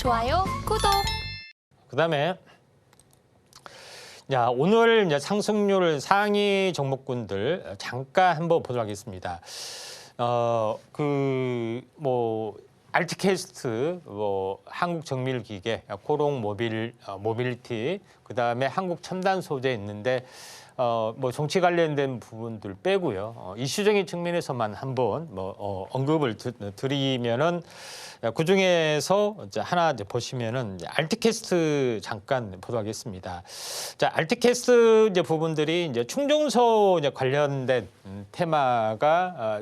좋아요, 구독. 그다음에 오늘 이제 상승률 상위 종목군들 잠깐 한번 보도록 하겠습니다. 알티캐스트, 한국정밀기계, 코롱모빌리티, 그다음에 한국첨단소재 있는데 정치 관련된 부분들 빼고요. 이슈적인 측면에서만 한번 언급을 드리면은 그 중에서 하나 보시면은 알티캐스트 잠깐 보도록 하겠습니다. 자, 알티캐스트 부분들이 이제 충전소 관련된 테마가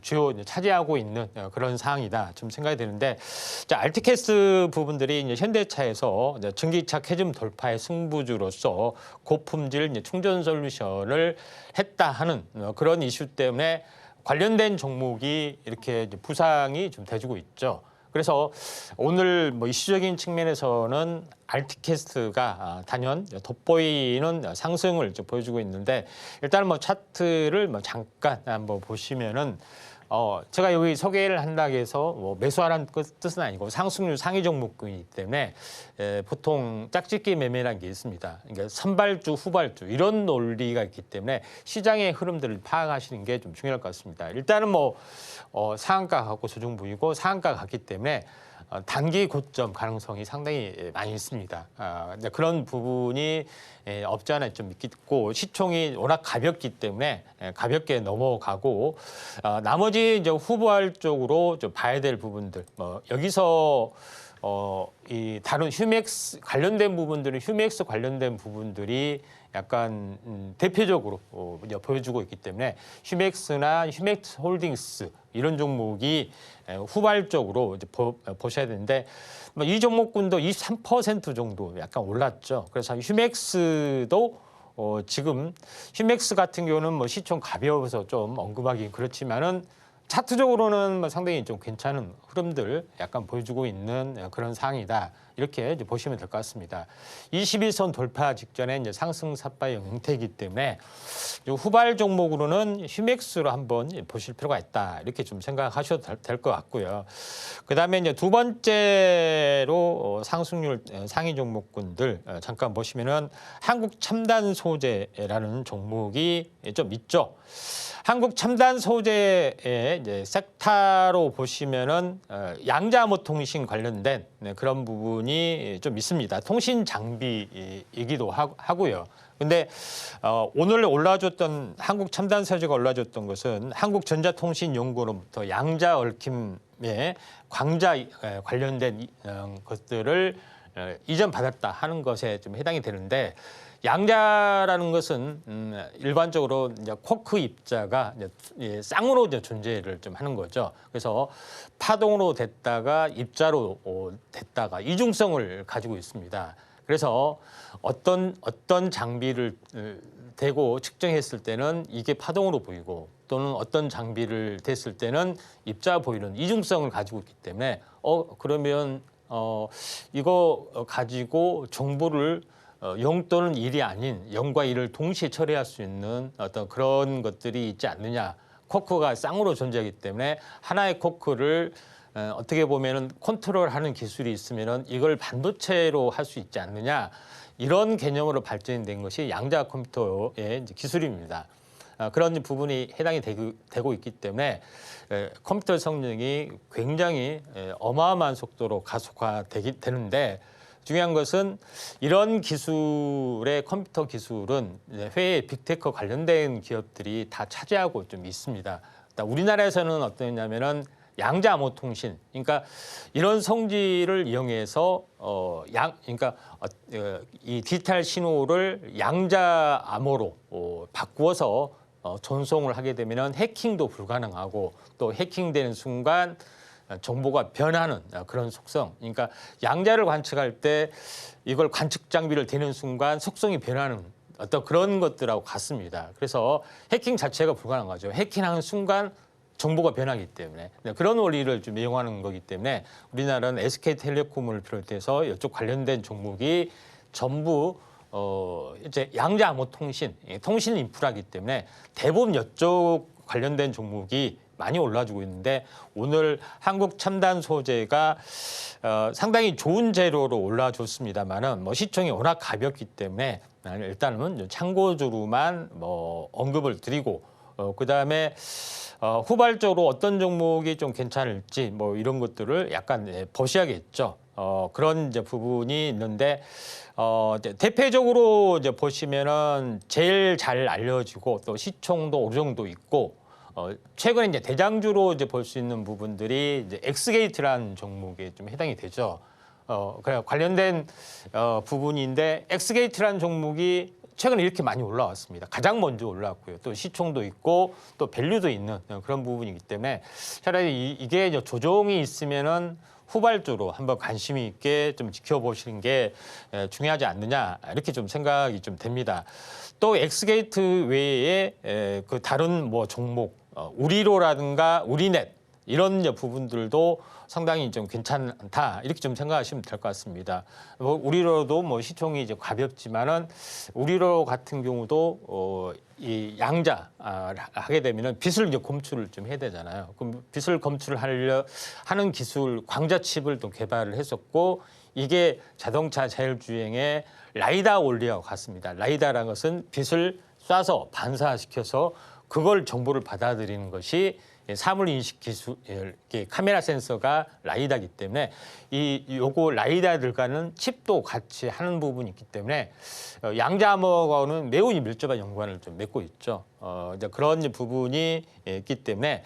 주요 차지하고 있는 그런 사항이다. 좀 생각이 드는데, 자, 알티캐스트 부분들이 이제 현대차에서 전기차 캐즘 돌파의 승부주로서 고품질 충전 솔루션을 했다 하는 그런 이슈 때문에 관련된 종목이 이렇게 부상이 좀 돼주고 있죠. 그래서 오늘 이슈적인 측면에서는 알티캐스트가 단연 돋보이는 상승을 보여주고 있는데, 일단 차트를 잠깐 한번 보시면은 제가 여기 소개를 한다고 해서 매수하라는 뜻은 아니고 상승률 상위 종목이기 때문에 보통 짝짓기 매매라는 게 있습니다. 그러니까 선발주, 후발주 이런 논리가 있기 때문에 시장의 흐름들을 파악하시는 게 좀 중요할 것 같습니다. 일단은 상한가 갖고 조정 부위고 상한가 갔기 때문에 단기 고점 가능성이 상당히 많이 있습니다. 그런 부분이 없지 않아 좀 있고, 시총이 워낙 가볍기 때문에 가볍게 넘어가고, 나머지 이제 후보할 쪽으로 좀 봐야 될 부분들, 여기서 이 다른 휴맥스 관련된 부분들은 휴맥스 관련된 부분들이 약간 대표적으로 보여주고 있기 때문에 휴맥스나 휴맥스 홀딩스 이런 종목이 후발적으로 이제 보셔야 되는데, 이 종목군도 23% 정도 약간 올랐죠. 그래서 휴맥스도 지금 휴맥스 같은 경우는 시총 가벼워서 좀 언급하기 그렇지만은 차트적으로는 상당히 좀 괜찮은 흐름들 약간 보여주고 있는 그런 상황이다. 이렇게 이제 보시면 될 것 같습니다. 21선 돌파 직전에 이제 상승 삿바의 형태이기 때문에 후발 종목으로는 휴맥스로 한번 보실 필요가 있다. 이렇게 좀 생각하셔도 될 것 같고요. 그다음에 이제 두 번째로 상승률 상위 종목군들 잠깐 보시면은 한국첨단소재라는 종목이 좀 있죠. 한국 첨단 소재의 이제 섹터로 보시면은 양자암호통신 관련된 그런 부분이 좀 있습니다. 통신 장비이기도 하고요. 근데 오늘 올라줬던 한국 첨단 소재가 올라줬던 것은 한국전자통신연구원으로부터 양자 얽힘의 광자 관련된 것들을 이전받았다 하는 것에 좀 해당이 되는데, 양자라는 것은 일반적으로 이제 쿼크 입자가 이제 쌍으로 이제 존재를 좀 하는 거죠. 그래서 파동으로 됐다가 입자로 됐다가 이중성을 가지고 있습니다. 그래서 어떤 장비를 대고 측정했을 때는 이게 파동으로 보이고, 또는 어떤 장비를 댔을 때는 입자 보이는 이중성을 가지고 있기 때문에 그러면 이거 가지고 정보를 0 또는 1이 아닌 0과 1을 동시에 처리할 수 있는 어떤 그런 것들이 있지 않느냐. 쿼크가 쌍으로 존재하기 때문에 하나의 쿼크를 어떻게 보면은 컨트롤하는 기술이 있으면은 이걸 반도체로 할 수 있지 않느냐. 이런 개념으로 발전된 것이 양자 컴퓨터의 기술입니다. 그런 부분이 해당이 되고 있기 때문에 컴퓨터 성능이 굉장히 어마어마한 속도로 가속화되는데, 중요한 것은 이런 기술의 컴퓨터 기술은 해외 빅테크 관련된 기업들이 다 차지하고 좀 있습니다. 우리나라에서는 어떠냐면은 양자암호통신, 그러니까 이런 성질을 이용해서 이 디지털 신호를 양자암호로 바꾸어서 전송을 하게 되면은 해킹도 불가능하고, 또 해킹되는 순간 정보가 변하는 그런 속성. 그러니까 양자를 관측할 때 이걸 관측 장비를 대는 순간 속성이 변하는 어떤 그런 것들하고 같습니다. 그래서 해킹 자체가 불가능하죠. 해킹하는 순간 정보가 변하기 때문에 그런 원리를 좀 이용하는 거기 때문에 우리나라는 SK텔레콤을 비롯해서 이쪽 관련된 종목이 전부 이제 양자암호통신, 통신 인프라이기 때문에 대부분 이쪽 관련된 종목이 많이 올라주고 있는데 오늘 한국첨단소재가 상당히 좋은 재료로 올라줬습니다만은 뭐 시총이 워낙 가볍기 때문에 일단은 참고주로만 뭐 언급을 드리고 그다음에 후발적으로 어떤 종목이 좀 괜찮을지 뭐 이런 것들을 약간 보셔야겠죠. 그런 이제 부분이 있는데 이제 대표적으로 이제 보시면은 제일 잘 알려지고 또 시총도 어느 정도 있고 최근에 이제 대장주로 이제 볼 수 있는 부분들이 이제 엑스게이트라는 종목에 좀 해당이 되죠. 그래 관련된 부분인데 엑스게이트라는 종목이 최근에 이렇게 많이 올라왔습니다. 가장 먼저 올라왔고요. 또 시총도 있고 또 밸류도 있는 그런 부분이기 때문에 차라리 이게 이제 조정이 있으면은 후발주로 한번 관심 있게 좀 지켜보시는 게 중요하지 않느냐 이렇게 좀 생각이 좀 됩니다. 또 엑스게이트 외에 그 다른 뭐 종목 우리로라든가 우리넷 이런 이제 부분들도 상당히 좀 괜찮다 이렇게 좀 생각하시면 될 것 같습니다. 뭐 우리로도 뭐 시총이 이제 가볍지만은 우리로 같은 경우도 이 양자 하게 되면은 빚을 이제 검출을 좀 해야 되잖아요. 그럼 빚을 검출하려 하는 기술 광자칩을 또 개발을 했었고 이게 자동차 자율주행의 라이다 원리와 같습니다. 라이다라는 것은 빚을 쏴서 반사시켜서 그걸 정보를 받아들이는 것이 사물 인식 기술, 카메라 센서가 라이다이기 때문에 요거 라이다들과는 칩도 같이 하는 부분이 있기 때문에 양자암호하고는 매우 밀접한 연관을 좀 맺고 있죠. 이제 그런 부분이 있기 때문에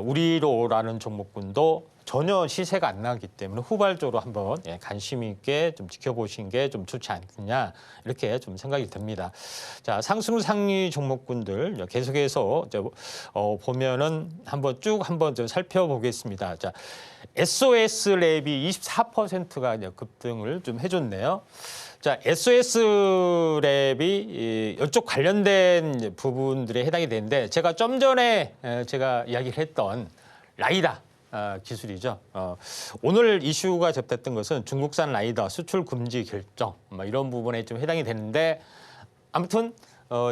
우리로라는 종목군도 전혀 시세가 안 나기 때문에 후발적으로 한번 관심 있게 좀 지켜보시는 게 좀 좋지 않겠냐 이렇게 좀 생각이 듭니다. 자, 상승 상위 종목군들 계속해서 보면은 한번 쭉 한번 좀 살펴보겠습니다. 자, SOS랩이 24%가 급등을 좀 해줬네요. 자, SOS랩이 이쪽 관련된 부분들에 해당이 되는데 제가 좀 전에 제가 이야기를 했던 라이다 기술이죠. 오늘 이슈가 접됐던 것은 중국산 라이다 수출 금지 결정 뭐 이런 부분에 좀 해당이 되는데 아무튼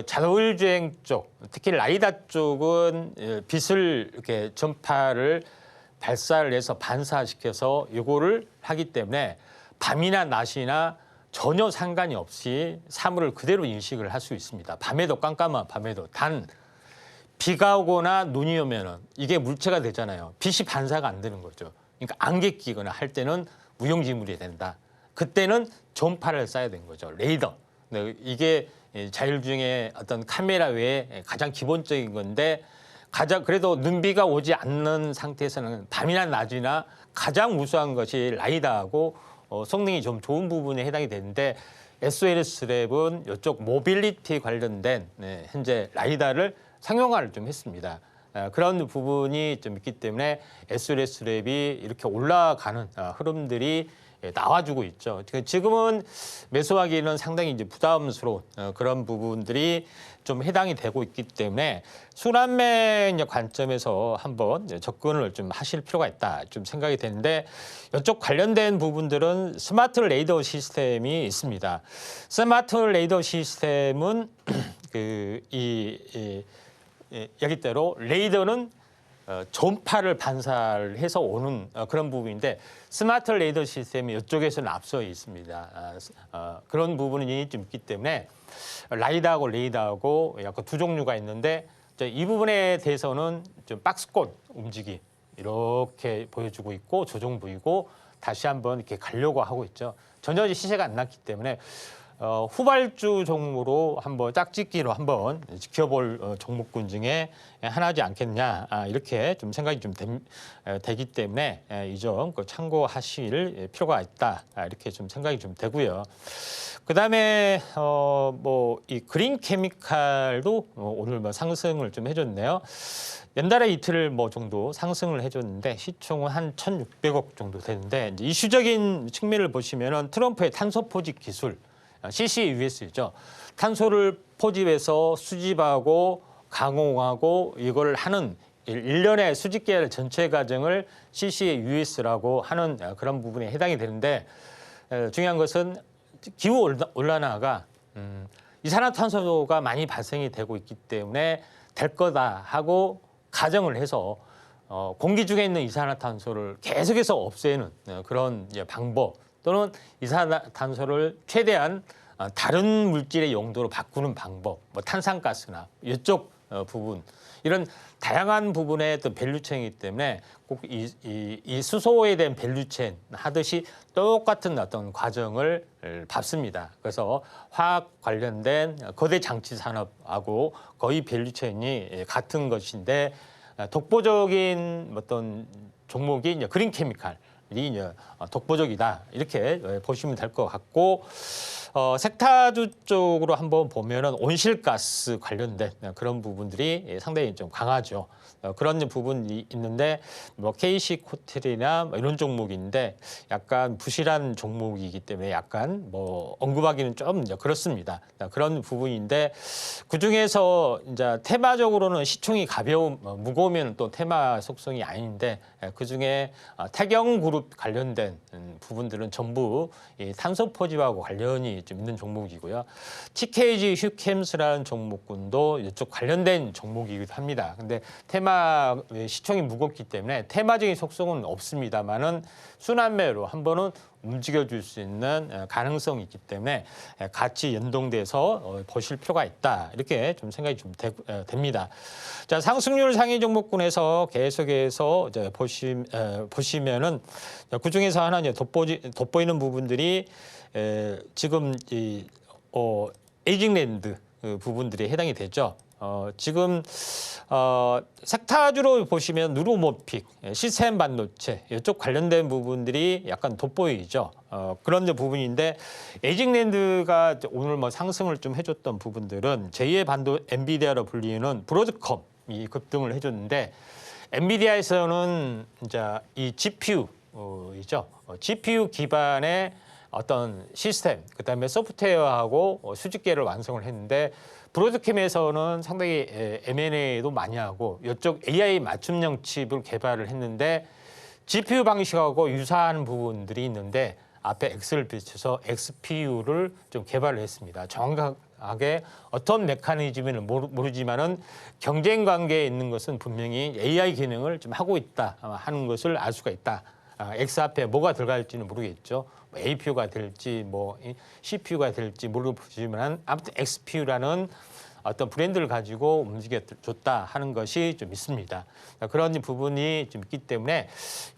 자율주행 쪽 특히 라이다 쪽은 빛을 이렇게 전파를 발사를 해서 반사시켜서 이거를 하기 때문에 밤이나 낮이나 전혀 상관이 없이 사물을 그대로 인식을 할 수 있습니다. 밤에도 깜깜한 밤에도 단 비가 오거나 눈이 오면은 이게 물체가 되잖아요. 빛이 반사가 안 되는 거죠. 그러니까 안개 끼거나 할 때는 무용지물이 된다. 그때는 전파를 쏴야 되는 거죠. 레이더. 이게 자율주행의 어떤 카메라 외에 가장 기본적인 건데 가장 그래도 눈비가 오지 않는 상태에서는 밤이나 낮이나 가장 우수한 것이 라이다하고 성능이 좀 좋은 부분에 해당이 되는데 SOS랩은 이쪽 모빌리티 관련된 현재 라이다를 상용화를 좀 했습니다. 그런 부분이 좀 있기 때문에 SOS랩이 이렇게 올라가는 흐름들이 나와주고 있죠. 지금은 매수하기는 상당히 이제 부담스러운 그런 부분들이 좀 해당이 되고 있기 때문에 순환매 관점에서 한번 접근을 좀 하실 필요가 있다 좀 생각이 되는데 이쪽 관련된 부분들은 스마트 레이더 시스템이 있습니다. 스마트 레이더 시스템은 여기대로 레이더는 전파를 반사를 해서 오는 그런 부분인데 스마트 레이더 시스템이 이쪽에서는 앞서 있습니다. 그런 부분이 좀 있기 때문에 라이다하고 레이더하고 약간 두 종류가 있는데 이 부분에 대해서는 좀 박스권 움직이 이렇게 보여주고 있고 조정 보이고 다시 한번 이렇게 가려고 하고 있죠. 전혀 시세가 안 났기 때문에 후발주 종목으로 한번 짝짓기로 한번 지켜볼 종목군 중에 하나지 않겠냐 이렇게 좀 생각이 좀 되기 때문에 이 점 참고하실 필요가 있다 이렇게 좀 생각이 좀 되고요. 그다음에 뭐 이 그린 케미칼도 오늘 뭐 상승을 좀 해줬네요. 연달아 이틀 뭐 정도 상승을 해줬는데 시총은 한 1,600억 정도 되는데 이제 이슈적인 측면을 보시면은 트럼프의 탄소 포집 기술 CCUS죠. 탄소를 포집해서 수집하고 강공하고 이걸 하는 일련의 수집 계열 전체 과정을 CCUS라고 하는 그런 부분에 해당이 되는데 중요한 것은 기후 온난화가 이산화탄소가 많이 발생이 되고 있기 때문에 될 거다 하고 가정을 해서 공기 중에 있는 이산화탄소를 계속해서 없애는 그런 방법 또는 이산화탄소를 최대한 다른 물질의 용도로 바꾸는 방법, 뭐 탄산가스나 이쪽 부분 이런 다양한 부분의 또 밸류체인이기 때문에 꼭 이 수소에 대한 밸류체인 하듯이 똑같은 어떤 과정을 밟습니다. 그래서 화학 관련된 거대 장치 산업하고 거의 밸류체인이 같은 것인데 독보적인 어떤 종목이 이제 그린 케미칼이 이제 독보적이다 이렇게 보시면 될 것 같고. 색타주 쪽으로 한번 보면은 온실가스 관련된 그런 부분들이 상당히 좀 강하죠. 그런 부분이 있는데 뭐 KC코텔이나 뭐 이런 종목인데 약간 부실한 종목이기 때문에 약간 뭐 언급하기는 좀 그렇습니다. 그런 부분인데 그 중에서 이제 테마적으로는 시총이 무거우면 또 테마 속성이 아닌데 그 중에 태경그룹 관련된 부분들은 전부 이 탄소 포집하고 관련이 좀 있는 종목이고요. TKG 휴캠스라는 종목군도 이쪽 관련된 종목이기도 합니다. 근데 테마 시총이 무겁기 때문에 테마적인 속성은 없습니다만은 순환매로 한 번은 움직여줄 수 있는 가능성이 있기 때문에 같이 연동돼서 보실 필요가 있다. 이렇게 좀 생각이 좀 됩니다. 자, 상승률 상위 종목군에서 계속해서 이제 보시면은 그 중에서 하나 이제 돋보이는 부분들이 지금 에이징랜드 부분들이 해당이 되죠. 지금 섹타주로 보시면 누르모픽, 시스템 반도체 이쪽 관련된 부분들이 약간 돋보이죠. 그런 부분인데 에이징랜드가 오늘 뭐 상승을 좀 해줬던 부분들은 제2의 엔비디아로 불리는 브로드컴이 급등을 해줬는데 엔비디아에서는 이제 이 GPU이죠. GPU 기반의 어떤 시스템, 그다음에 소프트웨어하고 수직계를 완성을 했는데 브로드캠에서는 상당히 M&A도 많이 하고 이쪽 AI 맞춤형 칩을 개발을 했는데 GPU 방식하고 유사한 부분들이 있는데 앞에 X를 비춰서 XPU를 좀 개발을 했습니다. 정확하게 어떤 메커니즘인지 모르지만은 경쟁 관계에 있는 것은 분명히 AI 기능을 좀 하고 있다 하는 것을 알 수가 있다. X 앞에 뭐가 들어갈지는 모르겠죠. APU가 될지 뭐 CPU가 될지 모르지만 아무튼 XPU라는 어떤 브랜드를 가지고 움직여줬다 하는 것이 좀 있습니다. 그런 부분이 좀 있기 때문에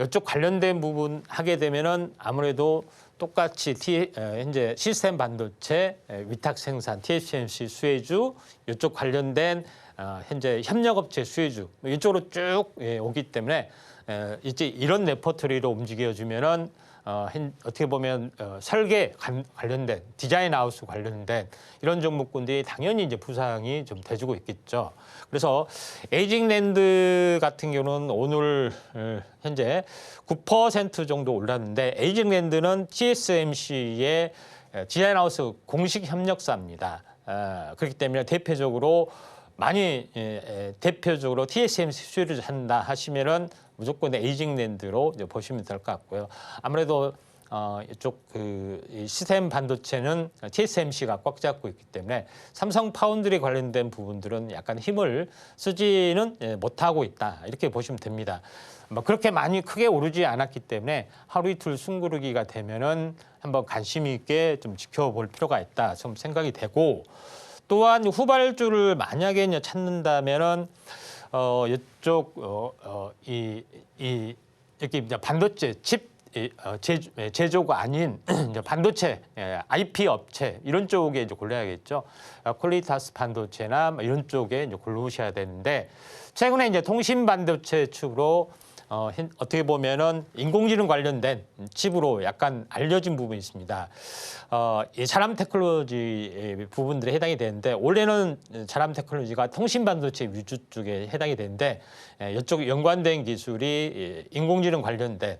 이쪽 관련된 부분 하게 되면은 아무래도 똑같이 현재 시스템 반도체 위탁 생산 TSMC 수혜주 이쪽 관련된 현재 협력업체 수혜주 이쪽으로 쭉 오기 때문에 이제 이런 레퍼토리로 움직여주면은 어떻게 보면 설계 관련된 디자인 하우스 관련된 이런 종목군들이 당연히 이제 부상이 좀 돼주고 있겠죠. 그래서 에이징랜드 같은 경우는 오늘 현재 9% 정도 올랐는데 에이징랜드는 TSMC의 디자인 하우스 공식 협력사입니다. 그렇기 때문에 대표적으로 TSMC 수혜를 한다 하시면은 무조건 에이징랜드로 보시면 될 것 같고요. 아무래도 이쪽 이 시스템 반도체는 TSMC가 꽉 잡고 있기 때문에 삼성 파운드리 관련된 부분들은 약간 힘을 쓰지는 못하고 있다. 이렇게 보시면 됩니다. 뭐 그렇게 많이 크게 오르지 않았기 때문에 하루 이틀 숨고르기가 되면은 한번 관심 있게 좀 지켜볼 필요가 있다. 좀 생각이 되고 또한 후발주를 만약에 이제 찾는다면은 이쪽 이렇게 이제 반도체 칩 제조가 아닌 이제 반도체 IP 업체 이런 쪽에 이제 골라야겠죠. 퀄리타스 반도체나 이런 쪽에 이제 골라오셔야 되는데 최근에 이제 통신 반도체 축으로 어떻게 보면은 인공지능 관련된 칩으로 약간 알려진 부분이 있습니다. 이 자람 테크놀로지 부분들에 해당이 되는데 원래는 자람 테크놀로지가 통신 반도체 위주 쪽에 해당이 되는데 이쪽 연관된 기술이 인공지능 관련된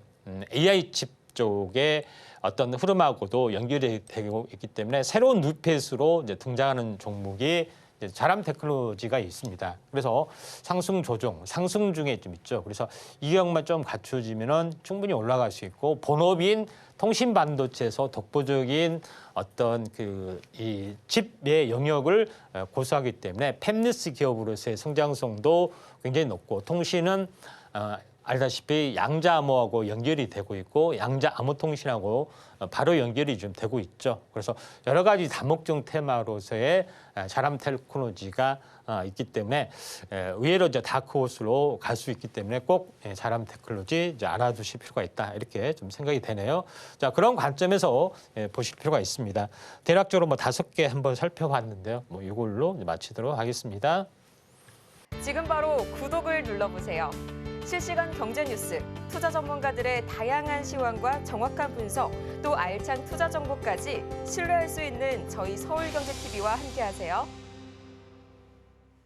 AI 칩 쪽에 어떤 흐름하고도 연결이 되고 있기 때문에 새로운 뉴페이스로 이제 등장하는 종목이 자람 테크놀로지가 있습니다. 그래서 상승 조정, 상승 중에 좀 있죠. 그래서 이 경우만 좀 갖춰지면은 충분히 올라갈 수 있고 본업인 통신 반도체에서 독보적인 어떤 이 칩의 영역을 고수하기 때문에 팹리스 기업으로서의 성장성도 굉장히 높고 통신은 알다시피 양자암호하고 연결이 되고 있고 양자암호통신하고 바로 연결이 좀 되고 있죠. 그래서 여러 가지 다목적 테마로서의 자람 테크놀로지가 있기 때문에 의외로 이제 다크호스로 갈 수 있기 때문에 꼭 자람 테크놀로지 이제 알아두실 필요가 있다 이렇게 좀 생각이 되네요. 자, 그런 관점에서 보실 필요가 있습니다. 대략적으로 뭐 5개 한번 살펴봤는데요. 뭐 이걸로 마치도록 하겠습니다. 지금 바로 구독을 눌러보세요. 실시간 경제 뉴스, 투자 전문가들의 다양한 시황과 정확한 분석, 또 알찬 투자 정보까지 신뢰할 수 있는 저희 서울경제TV와 함께하세요.